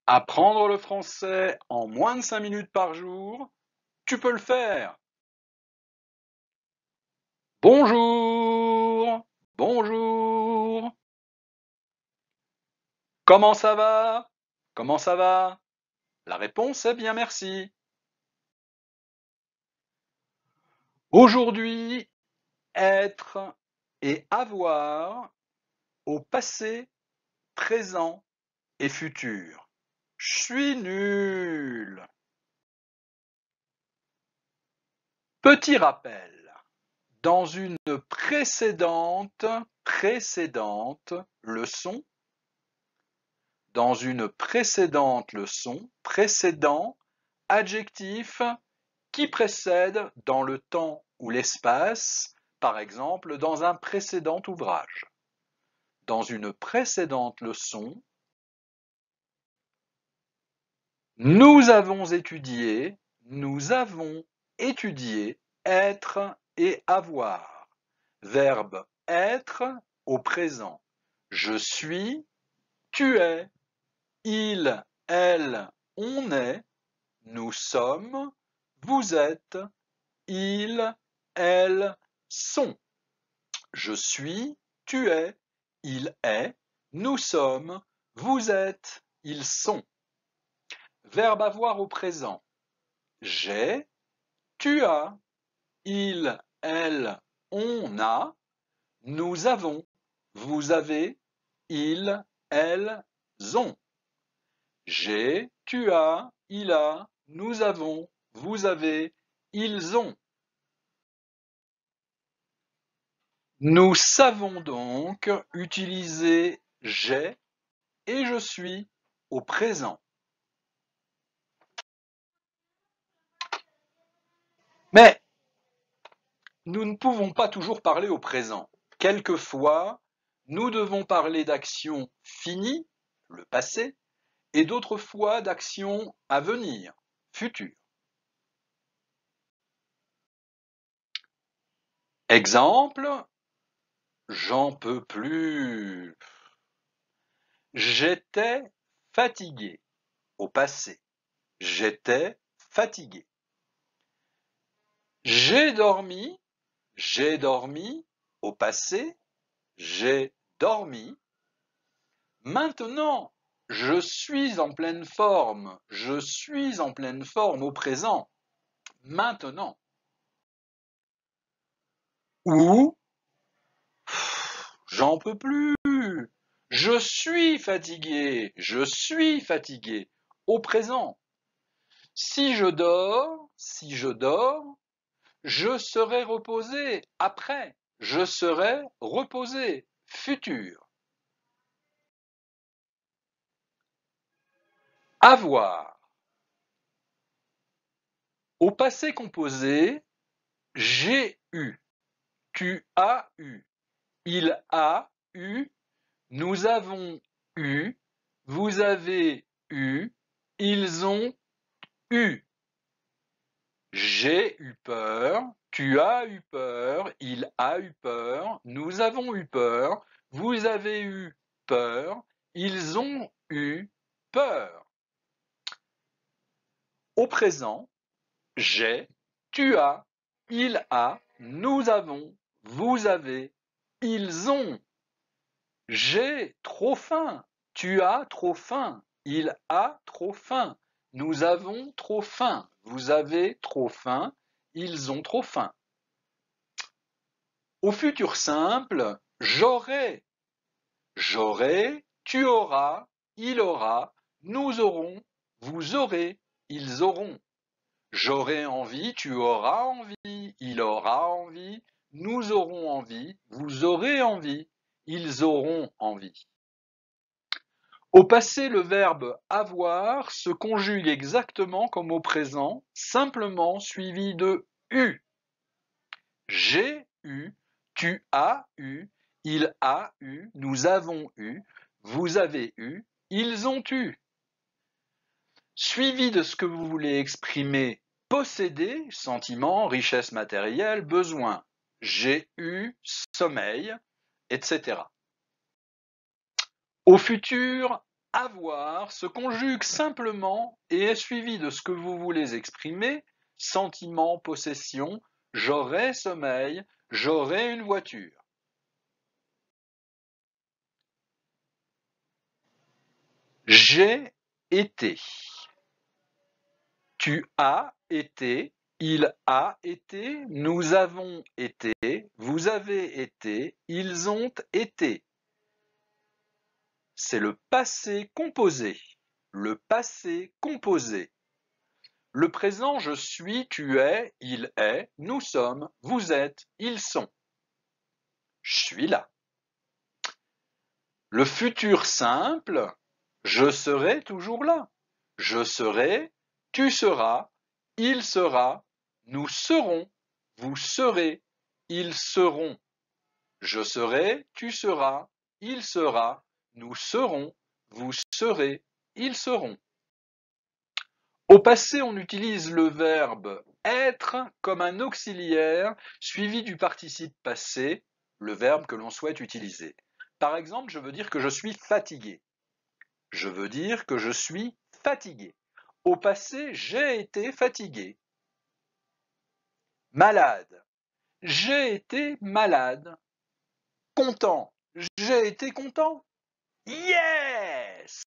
Apprendre le français en moins de 5 minutes par jour, tu peux le faire. Bonjour, bonjour. Comment ça va? Comment ça va? La réponse est bien merci. Aujourd'hui, être et avoir au passé, présent et futur. Je suis nul. Petit rappel. Dans une précédente leçon, précédent, adjectif qui précède dans le temps ou l'espace, par exemple dans un précédent ouvrage. Dans une précédente leçon, nous avons étudié être et avoir. Verbe être au présent. Je suis, tu es, il, elle, on est, nous sommes, vous êtes, ils, elles sont. Je suis, tu es, il est, nous sommes, vous êtes, ils sont. Verbe avoir au présent. J'ai, tu as, il, elle, on a, nous avons, vous avez, ils, elles ont. J'ai, tu as, il a, nous avons, vous avez, ils ont. Nous savons donc utiliser j'ai et je suis au présent. Mais nous ne pouvons pas toujours parler au présent. Quelquefois, nous devons parler d'actions finies, le passé, et d'autres fois d'actions à venir, futur. Exemple, j'en peux plus. J'étais fatigué au passé. J'étais fatigué. J'ai dormi au passé. J'ai dormi. Maintenant, je suis en pleine forme. Je suis en pleine forme au présent. Maintenant. Ou j'en peux plus. Je suis fatigué. Je suis fatigué au présent. Si je dors, je serai reposé après. Je serai reposé. Futur. Avoir. Au passé composé, j'ai eu. Tu as eu. Il a eu. Nous avons eu. Vous avez eu. Ils ont eu. J'ai eu peur. Tu as eu peur. Il a eu peur. Nous avons eu peur. Vous avez eu peur. Ils ont eu peur. Au présent, j'ai, tu as, il a, nous avons, vous avez, ils ont. J'ai trop faim. Tu as trop faim. Il a trop faim. Nous avons trop faim. Vous avez trop faim. Ils ont trop faim. Au futur simple, j'aurai. J'aurai, tu auras, il aura, nous aurons, vous aurez, ils auront. J'aurai envie, tu auras envie, il aura envie, nous aurons envie, vous aurez envie, ils auront envie. Au passé, le verbe avoir se conjugue exactement comme au présent, simplement suivi de eu. J'ai eu, tu as eu, il a eu, nous avons eu, vous avez eu, ils ont eu. Suivi de ce que vous voulez exprimer, posséder, sentiment, richesse matérielle, besoin. J'ai eu sommeil, etc. Au futur, Avoir se conjugue simplement et est suivi de ce que vous voulez exprimer, sentiment, possession, j'aurai sommeil, j'aurai une voiture. J'ai été. Tu as été, il a été, nous avons été, vous avez été, ils ont été. C'est le passé composé. Le passé composé. Le présent, je suis, tu es, il est, nous sommes, vous êtes, ils sont. Je suis là. Le futur simple, je serai toujours là. Je serai, tu seras, il sera, nous serons, vous serez, ils seront. Je serai, tu seras, il sera, nous serons, vous serez, ils seront. Au passé, on utilise le verbe être comme un auxiliaire suivi du participe passé, le verbe que l'on souhaite utiliser. Par exemple, je veux dire que je suis fatigué. Je veux dire que je suis fatigué. Au passé, j'ai été fatigué. Malade. J'ai été malade. Content. J'ai été content. Yes!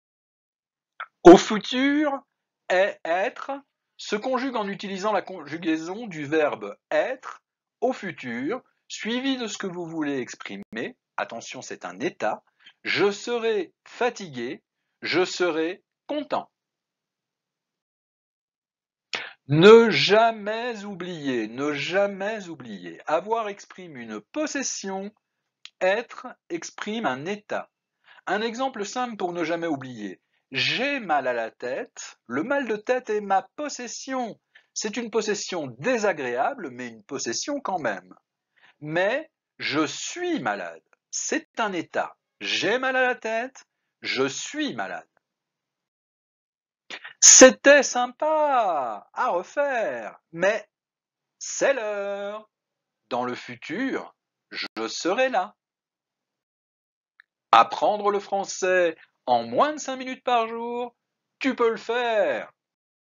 Au futur, être se conjugue en utilisant la conjugaison du verbe être au futur, suivi de ce que vous voulez exprimer. Attention, c'est un état. Je serai fatigué, je serai content. Ne jamais oublier, ne jamais oublier. Avoir exprime une possession, être exprime un état. Un exemple simple pour ne jamais oublier. J'ai mal à la tête, le mal de tête est ma possession. C'est une possession désagréable, mais une possession quand même. Mais je suis malade, c'est un état. J'ai mal à la tête, je suis malade. C'était sympa à refaire, mais c'est l'heure. Dans le futur, je serai là. Apprendre le français en moins de 5 minutes par jour, tu peux le faire.